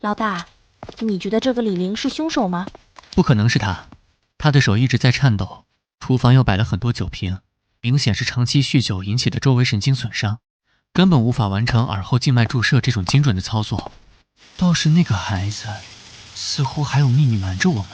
老大，你觉得这个李玲是凶手吗？不可能是他，他的手一直在颤抖，厨房又摆了很多酒瓶，明显是长期酗酒引起的周围神经损伤，根本无法完成耳后静脉注射这种精准的操作。倒是那个孩子，似乎还有秘密瞒着我们。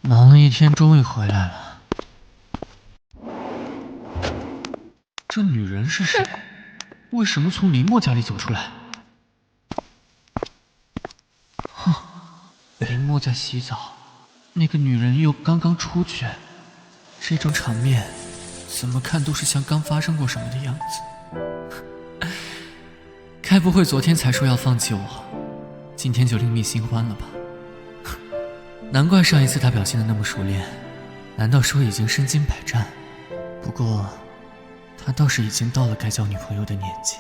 忙了一天，终于回来了。这女人是谁？为什么从林墨家里走出来？林墨在洗澡，那个女人又刚刚出去，这种场面怎么看都是像刚发生过什么的样子。该不会昨天才说要放弃我，今天就另觅新欢了吧？难怪上一次他表现得那么熟练，难道说已经身经百战？不过他倒是已经到了该交女朋友的年纪。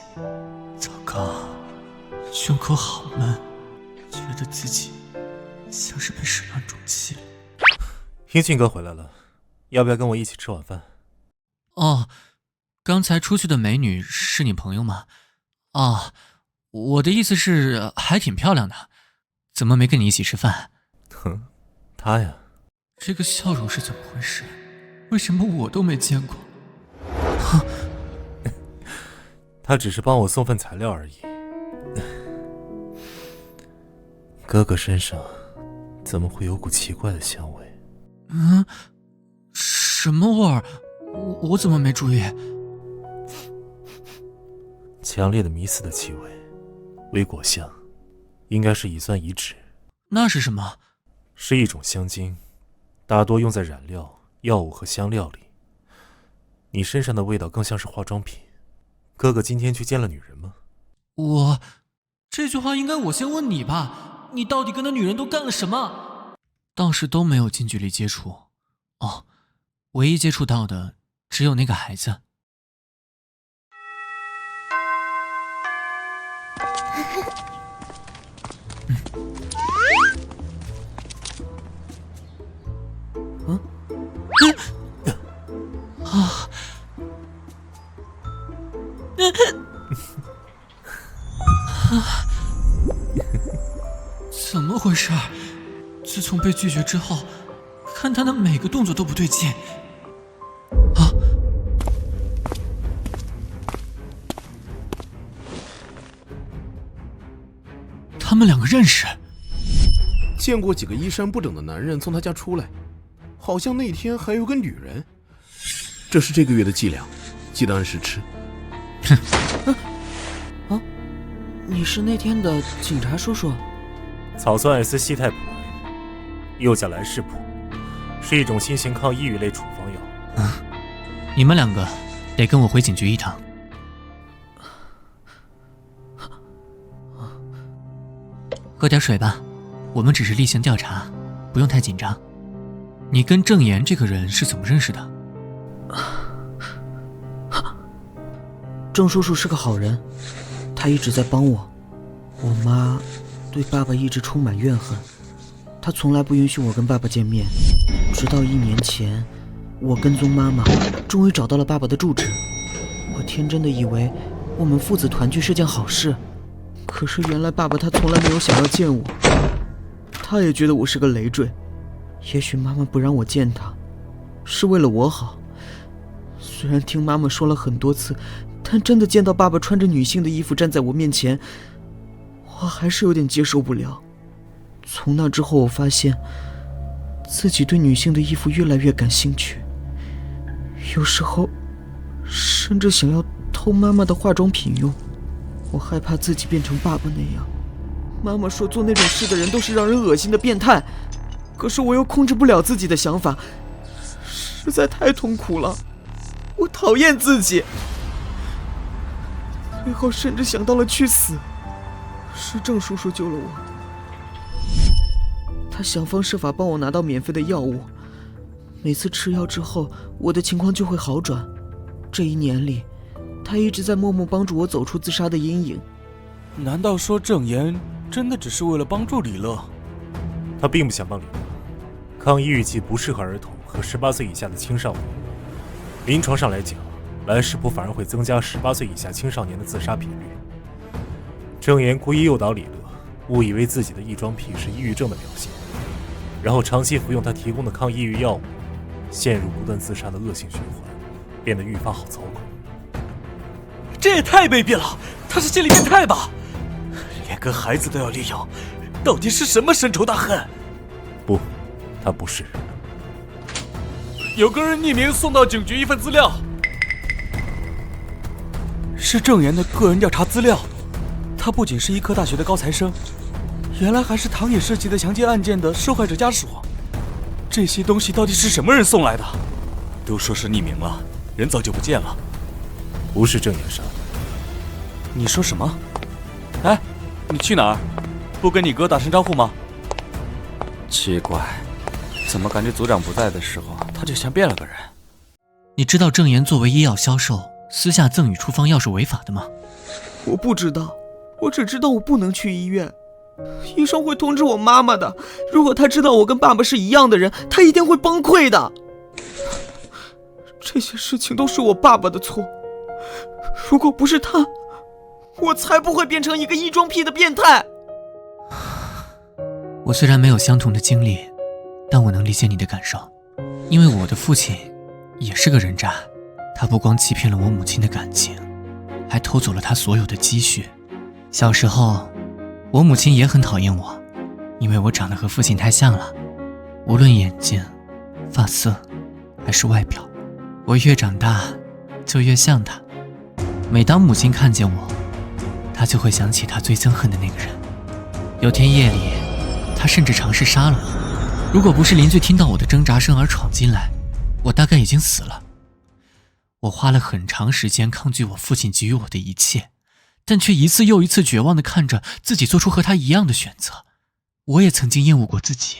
糟糕，胸口好闷，觉得自己像是被水乱中气了。英俊哥回来了，要不要跟我一起吃晚饭？哦，刚才出去的美女是你朋友吗？哦，我的意思是还挺漂亮的，怎么没跟你一起吃饭？哼，她呀。这个笑容是怎么回事？为什么我都没见过？她只是帮我送份材料而已。哥哥身上怎么会有股奇怪的香味？什么味儿？我怎么没注意？强烈的迷似的气味，微果香，应该是乙酸乙酯。那是什么？是一种香精，大多用在染料、药物和香料里。你身上的味道更像是化妆品。哥哥今天去见了女人吗？这句话应该我先问你吧，你到底跟那女人都干了什么？倒是都没有近距离接触。哦，唯一接触到的只有那个孩子。怎么回事？自从被拒绝之后，看他的每个动作都不对劲。他们两个认识？见过几个衣衫不整的男人从他家出来，好像那天还有个女人。这是这个月的伎俩，记得按时吃。你是那天的警察叔叔？草酸艾司西泰普胺，又叫莱士普，是一种新型抗抑郁类处方药。你们两个得跟我回警局一趟。喝点水吧，我们只是例行调查，不用太紧张。你跟郑岩这个人是怎么认识的？郑叔叔是个好人，他一直在帮我。我妈对爸爸一直充满怨恨，她从来不允许我跟爸爸见面。直到1年前，我跟踪妈妈，终于找到了爸爸的住址。我天真的以为我们父子团聚是件好事，可是原来爸爸他从来没有想要见我，他也觉得我是个累赘。也许妈妈不让我见他，是为了我好。虽然听妈妈说了很多次，但真的见到爸爸穿着女性的衣服站在我面前，我还是有点接受不了。从那之后，我发现自己对女性的衣服越来越感兴趣，有时候甚至想要偷妈妈的化妆品用。我害怕自己变成爸爸那样。妈妈说做那种事的人都是让人恶心的变态，可是我又控制不了自己的想法，实在太痛苦了。我讨厌自己，最后甚至想到了去死。是郑叔叔救了我，他想方设法帮我拿到免费的药物，每次吃药之后，我的情况就会好转。这1年里，他一直在默默帮助我走出自杀的阴影。难道说郑岩真的只是为了帮助李乐？他并不想帮李乐。抗抑郁剂不适合儿童和18岁以下的青少年。临床上来讲，莱士普反而会增加18岁以下青少年的自杀频率。郑岩故意诱导李乐，误以为自己的异装癖是抑郁症的表现，然后长期服用他提供的抗抑郁药物，陷入不断自杀的恶性循环，变得愈发好操控。这也太卑鄙了！他是心理变态吧？连个孩子都要利用，到底是什么深仇大恨？不，他不是。有个人匿名送到警局一份资料，是郑岩的个人调查资料。他不仅是医科大学的高材生，原来还是唐野涉及的强奸案件的受害者家属。这些东西到底是什么人送来的？都说是匿名了，人早就不见了。不是郑岩杀的。你说什么？哎，你去哪儿？不跟你哥打声招呼吗？奇怪，怎么感觉组长不在的时候，他就像变了个人？你知道郑岩作为医药销售，私下赠与处方药是违法的吗？我不知道，我只知道我不能去医院。医生会通知我妈妈的，如果他知道我跟爸爸是一样的人，他一定会崩溃的。这些事情都是我爸爸的错，如果不是他，我才不会变成一个异装癖的变态。我虽然没有相同的经历，但我能理解你的感受，因为我的父亲也是个人渣，他不光欺骗了我母亲的感情，还偷走了她所有的积蓄。小时候，我母亲也很讨厌我，因为我长得和父亲太像了，无论眼睛、发色还是外表，我越长大就越像他。每当母亲看见我，她就会想起她最憎恨的那个人。有天夜里，她甚至尝试杀了我，如果不是邻居听到我的挣扎声而闯进来，我大概已经死了。我花了很长时间抗拒我父亲给予我的一切，但却一次又一次绝望地看着自己做出和他一样的选择。我也曾经厌恶过自己，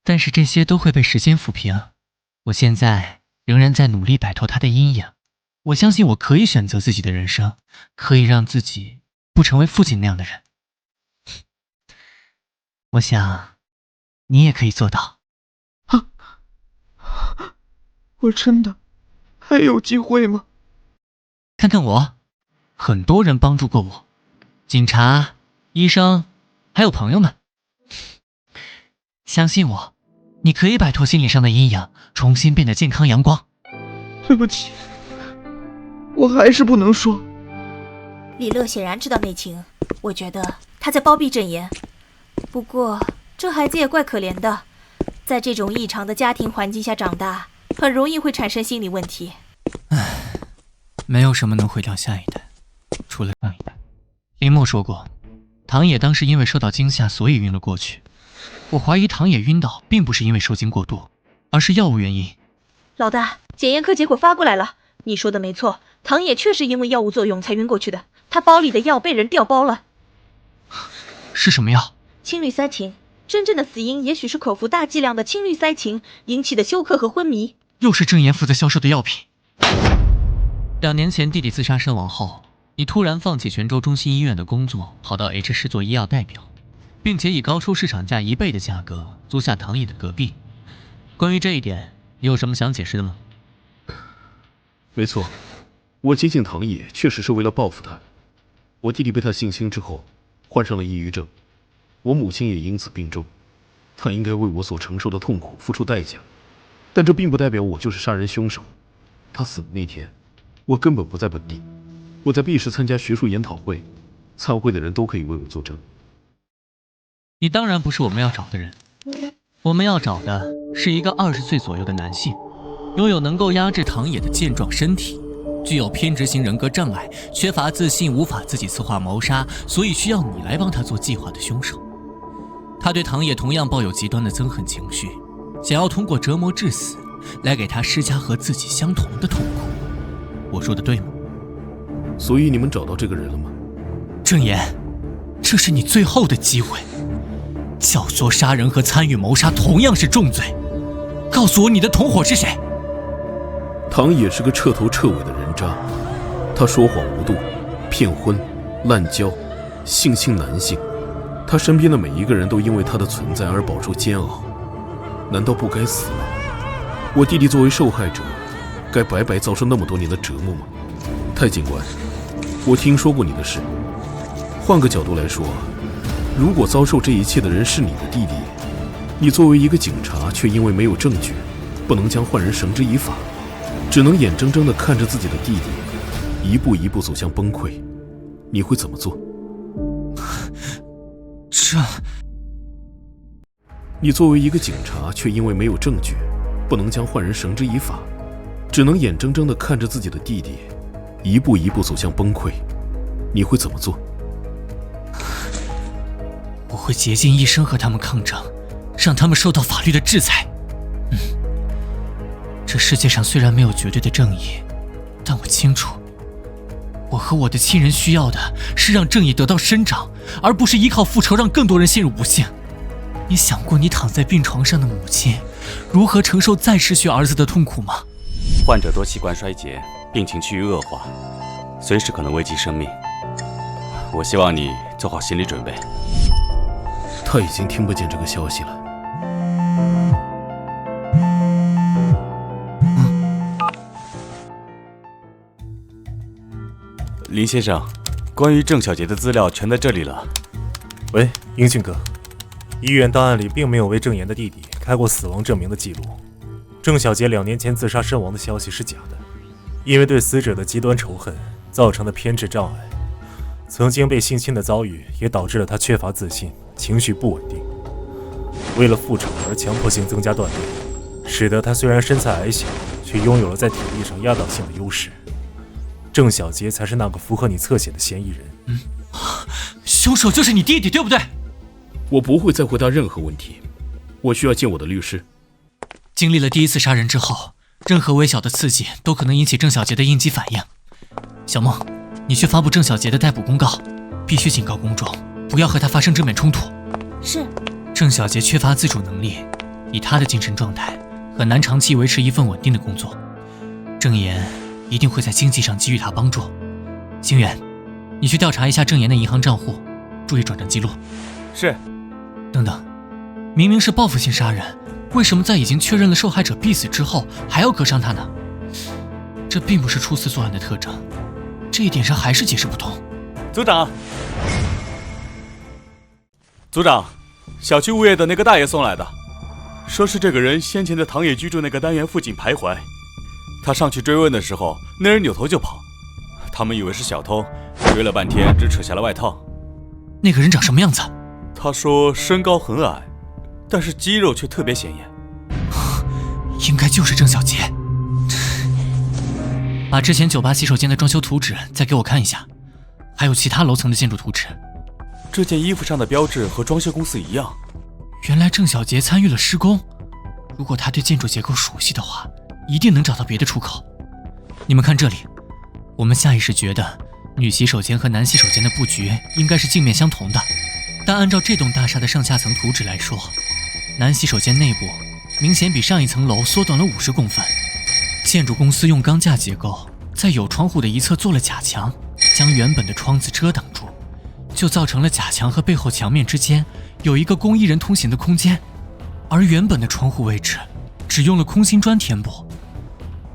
但是这些都会被时间抚平。我现在仍然在努力摆脱他的阴影。我相信我可以选择自己的人生，可以让自己不成为父亲那样的人。我想你也可以做到。我真的还有机会吗？看看我，很多人帮助过我，警察、医生，还有朋友们。相信我，你可以摆脱心理上的阴影，重新变得健康阳光。对不起，我还是不能说。李乐显然知道内情，我觉得他在包庇郑岩。不过这孩子也怪可怜的，在这种异常的家庭环境下长大，很容易会产生心理问题。没有什么能毁掉下一代，除了上一代。林默说过，唐野当时因为受到惊吓，所以晕了过去。我怀疑唐野晕倒并不是因为受惊过度，而是药物原因。老大，检验科结果发过来了，你说的没错，唐野确实因为药物作用才晕过去的，他包里的药被人调包了。是什么药？青绿塞嗪。真正的死因也许是口服大剂量的青绿塞嗪引起的休克和昏迷。又是郑岩负责销售的药品。2年前弟弟自杀身亡后，你突然放弃泉州中心医院的工作，跑到 H 市做医药代表，并且以高出市场价1倍的价格租下唐野的隔壁。关于这一点，你有什么想解释的吗？没错，我接近唐野确实是为了报复他。我弟弟被他性侵之后，患上了抑郁症，我母亲也因此病重，他应该为我所承受的痛苦付出代价。但这并不代表我就是杀人凶手。他死的那天，我根本不在本地，我在 B 市参加学术研讨会，参会的人都可以为我作证。你当然不是我们要找的人，我们要找的是一个20岁左右的男性，拥有能够压制唐野的健壮身体，具有偏执型人格障碍，缺乏自信，无法自己策划谋杀，所以需要你来帮他做计划的凶手。他对唐野同样抱有极端的憎恨情绪，想要通过折磨致死来给他施加和自己相同的痛苦。我说的对吗？所以你们找到这个人了吗？郑岩，这是你最后的机会。教唆杀人和参与谋杀同样是重罪，告诉我你的同伙是谁？唐野是个彻头彻尾的人渣，他说谎无度，骗婚，滥交，性侵男性，他身边的每一个人都因为他的存在而饱受煎熬，难道不该死吗？我弟弟作为受害者，该白白遭受那么多年的折磨吗？太警官，我听说过你的事，换个角度来说，如果遭受这一切的人是你的弟弟，你作为一个警察，却因为没有证据，不能将坏人绳之以法，只能眼睁睁地看着自己的弟弟一步一步走向崩溃，你会怎么做？你作为一个警察，却因为没有证据，不能将坏人绳之以法，只能眼睁睁地看着自己的弟弟一步一步走向崩溃，你会怎么做？我会竭尽一生和他们抗争，让他们受到法律的制裁。这世界上虽然没有绝对的正义，但我清楚，我和我的亲人需要的是让正义得到伸张，而不是依靠复仇让更多人陷入不幸。你想过你躺在病床上的母亲如何承受再失去儿子的痛苦吗？患者多器官衰竭，病情趋于恶化，随时可能危及生命。我希望你做好心理准备。他已经听不见这个消息了。林先生，关于郑小杰的资料全在这里了。喂，英俊哥，医院档案里并没有为郑岩的弟弟开过死亡证明的记录。郑小杰2年前自杀身亡的消息是假的，因为对死者的极端仇恨造成的偏执障碍，曾经被性侵的遭遇也导致了他缺乏自信，情绪不稳定。为了复仇而强迫性增加锻炼，使得他虽然身材矮小，却拥有了在体力上压倒性的优势。郑小杰才是那个符合你侧写的嫌疑人。凶手就是你弟弟，对不对？我不会再回答任何问题，我需要见我的律师。经历了第一次杀人之后，任何微小的刺激都可能引起郑小杰的应激反应。小梦，你去发布郑小杰的逮捕公告，必须警告公众，不要和他发生正面冲突。是。郑小杰缺乏自主能力，以他的精神状态，很难长期维持一份稳定的工作。郑岩一定会在经济上给予他帮助。星远，你去调查一下郑岩的银行账户，注意转账记录。是。等等，明明是报复性杀人，为什么在已经确认了受害者必死之后还要割伤他呢？这并不是初次作案的特征，这一点上还是解释不通。组长，小区物业的那个大爷送来的，说是这个人先前在唐野居住那个单元附近徘徊，他上去追问的时候，那人扭头就跑，他们以为是小偷，追了半天只扯下了外套。那个人长什么样子？他说身高很矮，但是肌肉却特别显眼。应该就是郑小杰。把之前酒吧洗手间的装修图纸再给我看一下，还有其他楼层的建筑图纸。这件衣服上的标志和装修公司一样。原来郑小杰参与了施工，如果他对建筑结构熟悉的话，一定能找到别的出口。你们看这里，我们下意识觉得女洗手间和男洗手间的布局应该是镜面相同的，但按照这栋大厦的上下层图纸来说，男洗手间内部明显比上一层楼缩短了50公分。建筑公司用钢架结构在有窗户的一侧做了假墙，将原本的窗子遮挡住，就造成了假墙和背后墙面之间有一个供一人通行的空间，而原本的窗户位置只用了空心砖填补。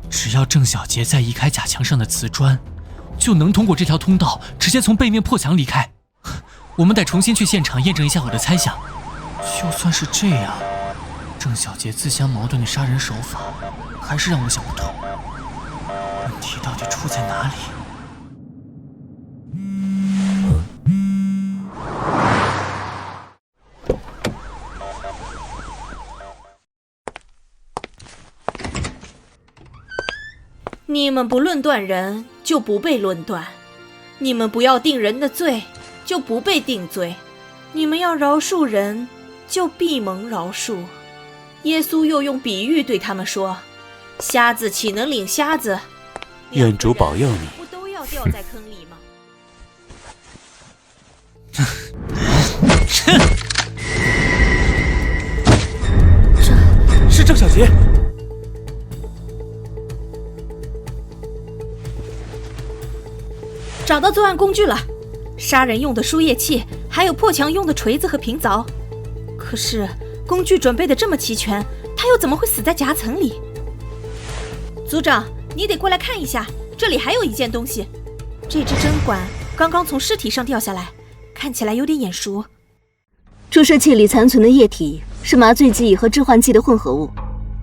只要郑小杰再移开假墙上的瓷砖，就能通过这条通道直接从背面破墙离开。我们得重新去现场验证一下我的猜想。就算是这样，郑小杰自相矛盾的杀人手法还是让我想不通，问题到底出在哪里？你们不论断人，就不被论断；你们不要定人的罪，就不被定罪；你们要饶恕人，就必蒙饶恕。耶稣又用比喻对他们说：瞎子岂能领瞎子？愿主保佑你。不都要掉在坑里吗？这是郑小杰。找到作案工具了，杀人用的输液器，还有破墙用的锤子和平凿。可是工具准备的这么齐全，他又怎么会死在夹层里？组长，你得过来看一下，这里还有一件东西。这只针管刚刚从尸体上掉下来，看起来有点眼熟。注射器里残存的液体是麻醉剂和致幻剂的混合物，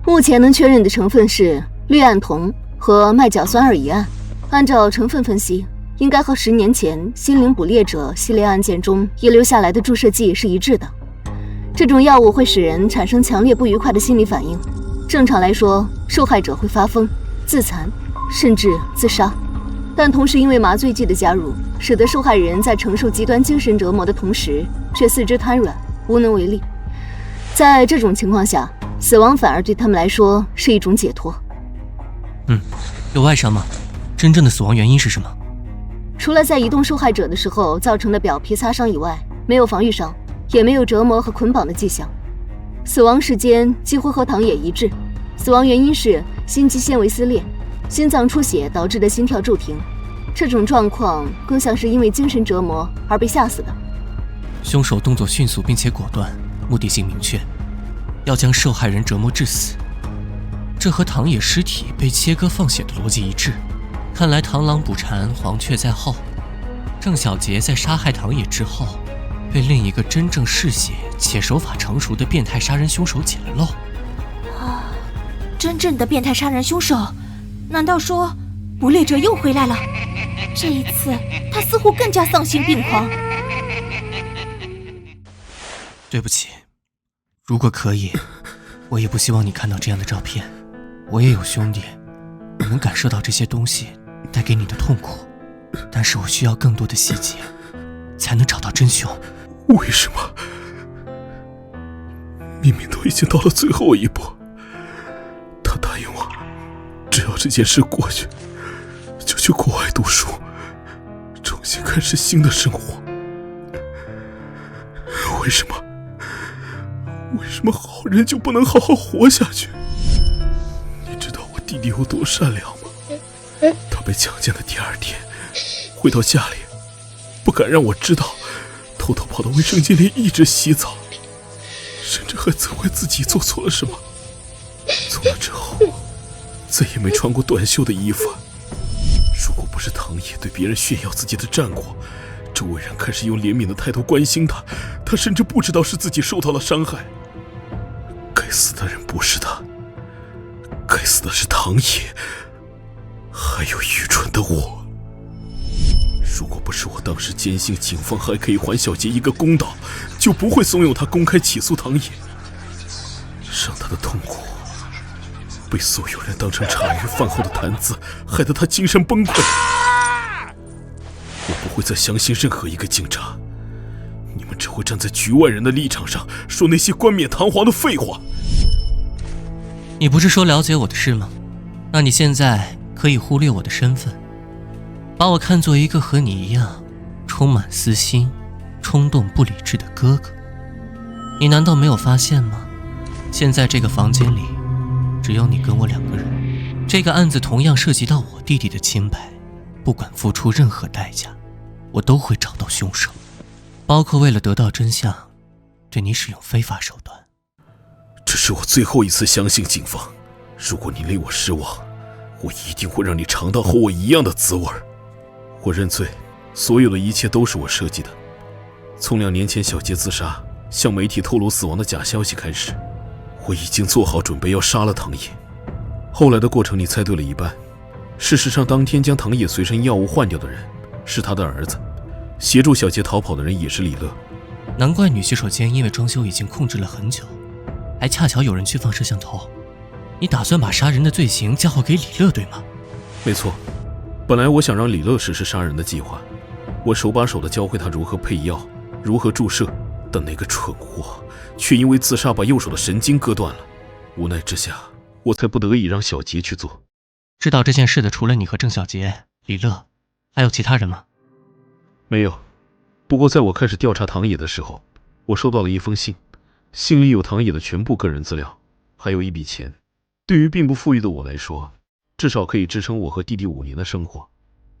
目前能确认的成分是氯胺酮和麦角酸二乙胺。按照成分分析，应该和10年前心灵捕猎者系列案件中遗留下来的注射剂是一致的。这种药物会使人产生强烈不愉快的心理反应，正常来说，受害者会发疯、自残，甚至自杀。但同时因为麻醉剂的加入，使得受害人在承受极端精神折磨的同时，却四肢瘫软，无能为力。在这种情况下，死亡反而对他们来说是一种解脱。有外伤吗？真正的死亡原因是什么？除了在移动受害者的时候造成的表皮擦伤以外，没有防御伤，也没有折磨和捆绑的迹象。死亡时间几乎和唐野一致。死亡原因是心肌纤维撕裂、心脏出血导致的心跳骤停。这种状况更像是因为精神折磨而被吓死的。凶手动作迅速并且果断，目的性明确，要将受害人折磨致死。这和唐野尸体被切割放血的逻辑一致。看来螳螂捕蝉，黄雀在后。郑小杰在杀害唐野之后，被另一个真正嗜血且手法成熟的变态杀人凶手解了漏。真正的变态杀人凶手，难道说捕猎者又回来了？这一次他似乎更加丧心病狂。对不起，如果可以，我也不希望你看到这样的照片。我也有兄弟，我能感受到这些东西带给你的痛苦，但是我需要更多的细节，才能找到真凶。为什么？明明都已经到了最后一步，他答应我，只要这件事过去，就去国外读书，重新开始新的生活。为什么？为什么好人就不能好好活下去？你知道我弟弟有多善良吗？他被强奸的第2天，回到家里，不敢让我知道，偷偷跑到卫生间里一直洗澡，甚至还责怪自己做错了什么。从那之后，再也没穿过短袖的衣服。如果不是唐野对别人炫耀自己的战果，周围人开始用怜悯的态度关心他，他甚至不知道是自己受到了伤害。该死的人不是他，该死的是唐野，还有愚蠢的我。如果不是我当时坚信警方还可以还小杰一个公道，就不会怂恿他公开起诉唐野，让他的痛苦被所有人当成茶余饭后的谈资，害得他精神崩溃。我不会再相信任何一个警察，你们只会站在局外人的立场上说那些冠冕堂皇的废话。你不是说了解我的事吗？那你现在可以忽略我的身份，把我看作一个和你一样充满私心、冲动不理智的哥哥。你难道没有发现吗？现在这个房间里只有你跟我2个人，这个案子同样涉及到我弟弟的清白，不管付出任何代价，我都会找到凶手，包括为了得到真相，对你使用非法手段。这是我最后一次相信警方，如果你令我失望，我一定会让你尝到和我一样的滋味。我认罪，所有的一切都是我设计的。从2年前小杰自杀，向媒体透露死亡的假消息开始，我已经做好准备要杀了唐野。后来的过程你猜对了一半，事实上当天将唐野随身药物换掉的人是他的儿子，协助小杰逃跑的人也是李乐。难怪女洗手间因为装修已经控制了很久，还恰巧有人去放摄像头。你打算把杀人的罪行交给李乐，对吗？没错，本来我想让李乐实施杀人的计划，我手把手地教会他如何配药，如何注射，但那个蠢货却因为自杀把右手的神经割断了。无奈之下，我才不得已让小杰去做。知道这件事的除了你和郑小杰、李乐，还有其他人吗？没有，不过在我开始调查唐野的时候，我收到了一封信，信里有唐野的全部个人资料，还有一笔钱。对于并不富裕的我来说，至少可以支撑我和弟弟5年的生活。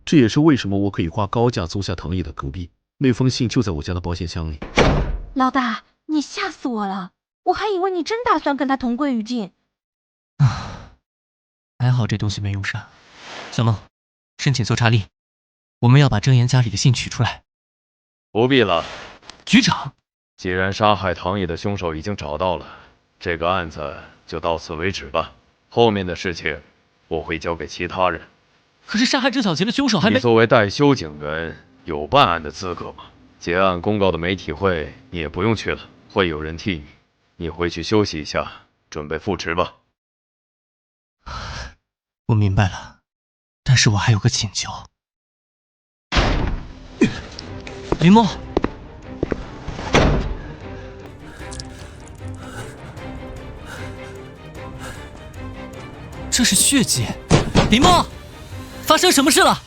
这也是为什么我可以花高价租下唐野的隔壁。那封信就在我家的保险箱里。老大，你吓死我了，我还以为你真打算跟他同归于尽。还好这东西没用上。小孟，申请搜查令，我们要把郑岩家里的信取出来。不必了。局长，既然杀害唐野的凶手已经找到了，这个案子就到此为止吧。后面的事情我会交给其他人。可是杀害郑小杰的凶手还没……你作为待休警员，有办案的资格吗？结案公告的媒体会你也不用去了，会有人替你。你回去休息一下，准备复职吧。我明白了，但是我还有个请求。林梦，这是血迹。林梦，发生什么事了？